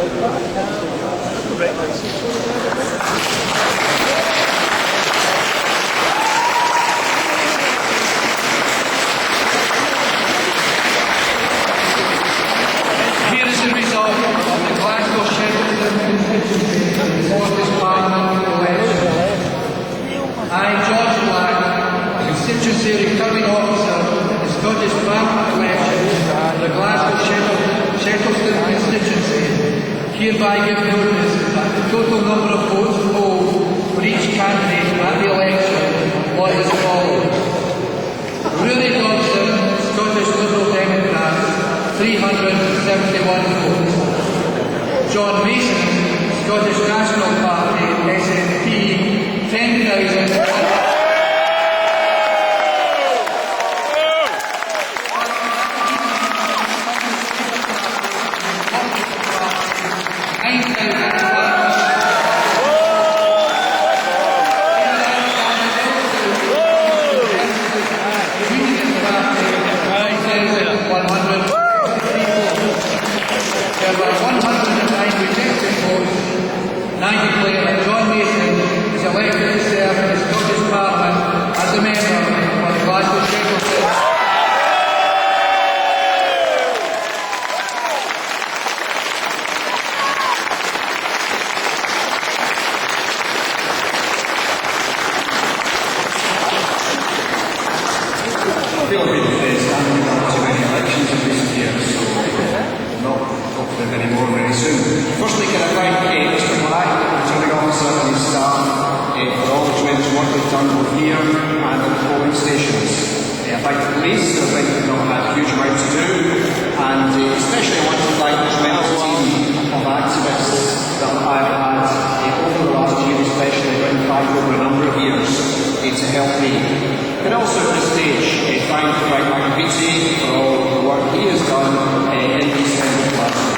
Here is the result of the Glasgow Shettleston Constituency Scottish Parliament election. I, George Black, constituency returning officer in the Scottish Parliament election for the Glasgow Shettleston Constituency, hereby give notice that the total number of votes polled for each candidate at the election was as follows: Rory Dobson, Scottish Liberal Democrats, 371 votes. John Mason, Scottish National Party, SNP, 10,000. There were 109 rejected votes. 9 declare that John Mason is elected to serve in the Scottish Parliament as a member of the Glasgow Shettleston. I feel we've been standing up to many elections in recent years, so not talk to them anymore very soon. Firstly, can I thank Mr. Black, returning officer, and his staff for all the tremendous work they've done both here and at the polling stations. I thank the police, who I think have not had a huge amount to do, and especially I want to thank the tremendous team of activists that I've had over the last year, especially when five over a number of years, to help me. But also at this stage, thank Frank McAfee for all the work he has done in these kinds of classes.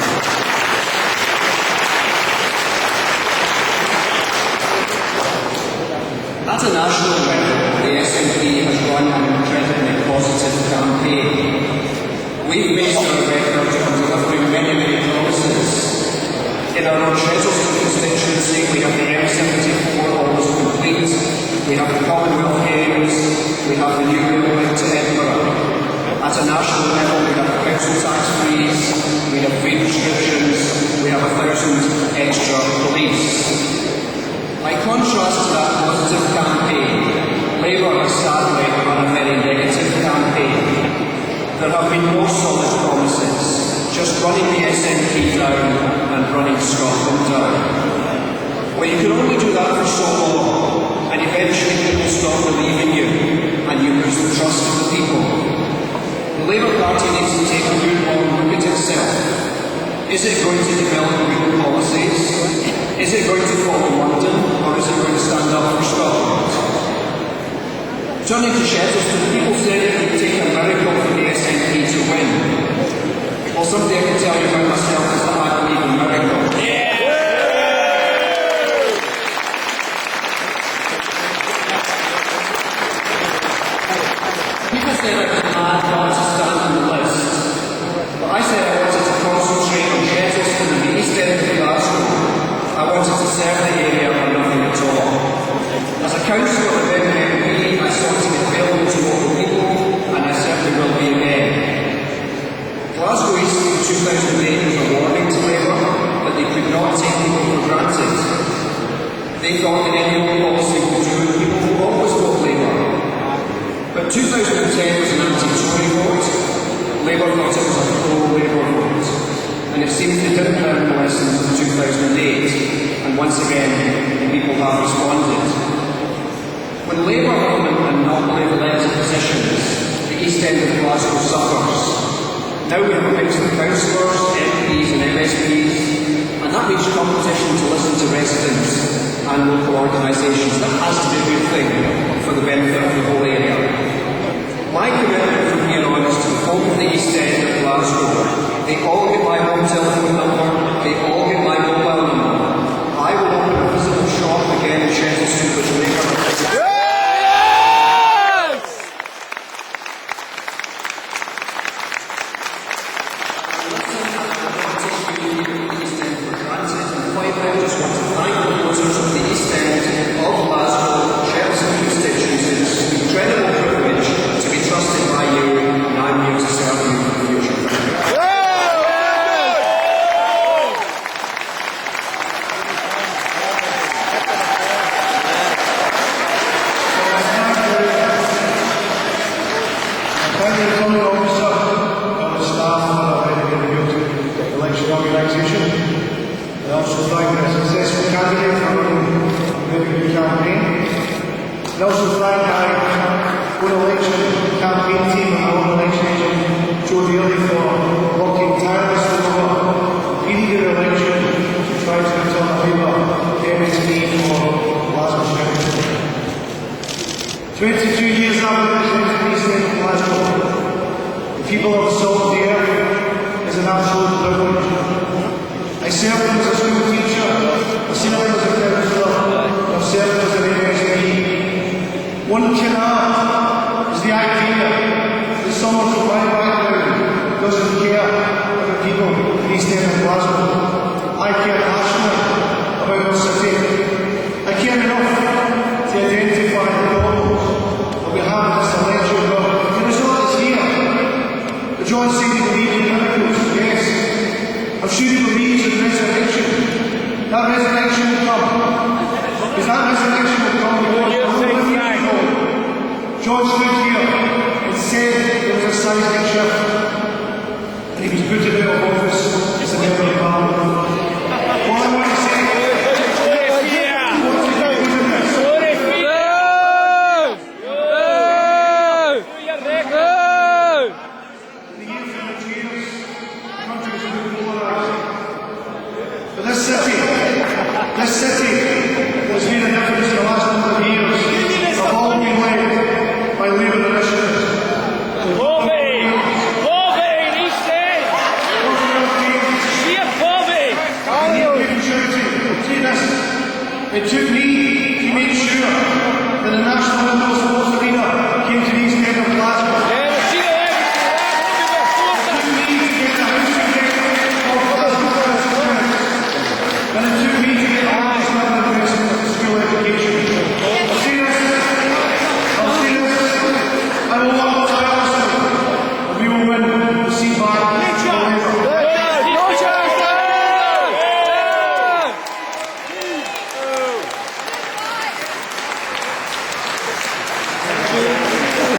At a national level, the SNP has run an incredibly positive campaign. We've made our record on delivering many promises. In our own Shettleston constituency, we have the M74 almost complete. We have the Commonwealth Games, we have the new railway to Edinburgh. At a national level, we have the council tax freeze, we have free prescriptions, we have 1,000 extra police. By contrast to that positive campaign, Labour has sadly run a very negative campaign. There have been more solid promises, just running the SNP down and running Scotland down. Well, you can only do that for so long, and eventually people stop believing you, and you lose the trust of the people. The Labour Party needs to take a good long look at itself. Is it going to develop real policies? Is it going to follow London, or is it going to stand up for Scotland? Turning to Shettleston, people say it would take a miracle for the SNP to win. Well, something I can tell you about myself is that I believe in miracles. People said I was mad not to stand on the list, but I said I wanted to concentrate on Shettleston and the east end of Glasgow. I wanted to serve the area or nothing at all. As a councillor and then an MP, I sought to be available to local people, and I certainly will be again. Glasgow East in 2008 was a warning to Labour that they could not take people for granted. They thought that any old policy would do and people would always vote Labour. But 2010 was an anti-Tory vote. Labour thought it was a pro-Labour vote. And it seems they didn't learn the lessons of 2008, and once again, the people have responded. When Labour government and non-Labour elected positions, the east end of Glasgow suffers. Now we have a mix of councillors, MPs and MSPs, and that means competition to listen to residents and local organisations. That has to be a good thing for the benefit of the whole area. My commitment from here on is to the folk of the east end of Glasgow. They all get my home telephone number, they all get my mobile number. I will open a physical shop again in Shettleston with Labour. Nelson Frank won election campaign team and our own election agent Joe Daly for working tirelessly over a period of election to try to return a Labour MSP for Glasgow Shettleston. 22 years after the MSP stayed in Glasgow, the people of the Salt of the Earth is an absolute privilege. I served them as a school teacher, I served them as a councillor, I've served as an MSP. One canard is the idea that someone from my background doesn't care about people in East End of Glasgow. I care passionately about our city. I care enough to identify the problems that we have in this election. But the result is here. The John said he believed in miracles, yes. I'm sure he believes in resurrection. That resurrection will come. Because that resurrection will come before John stood here and said there was a seismic shift, and he was put out of office as a member of Parliament. What I want to say but this city has made a difference in the last number of years. I've all been led by Labour initiatives. It took me to make sure that the national Windows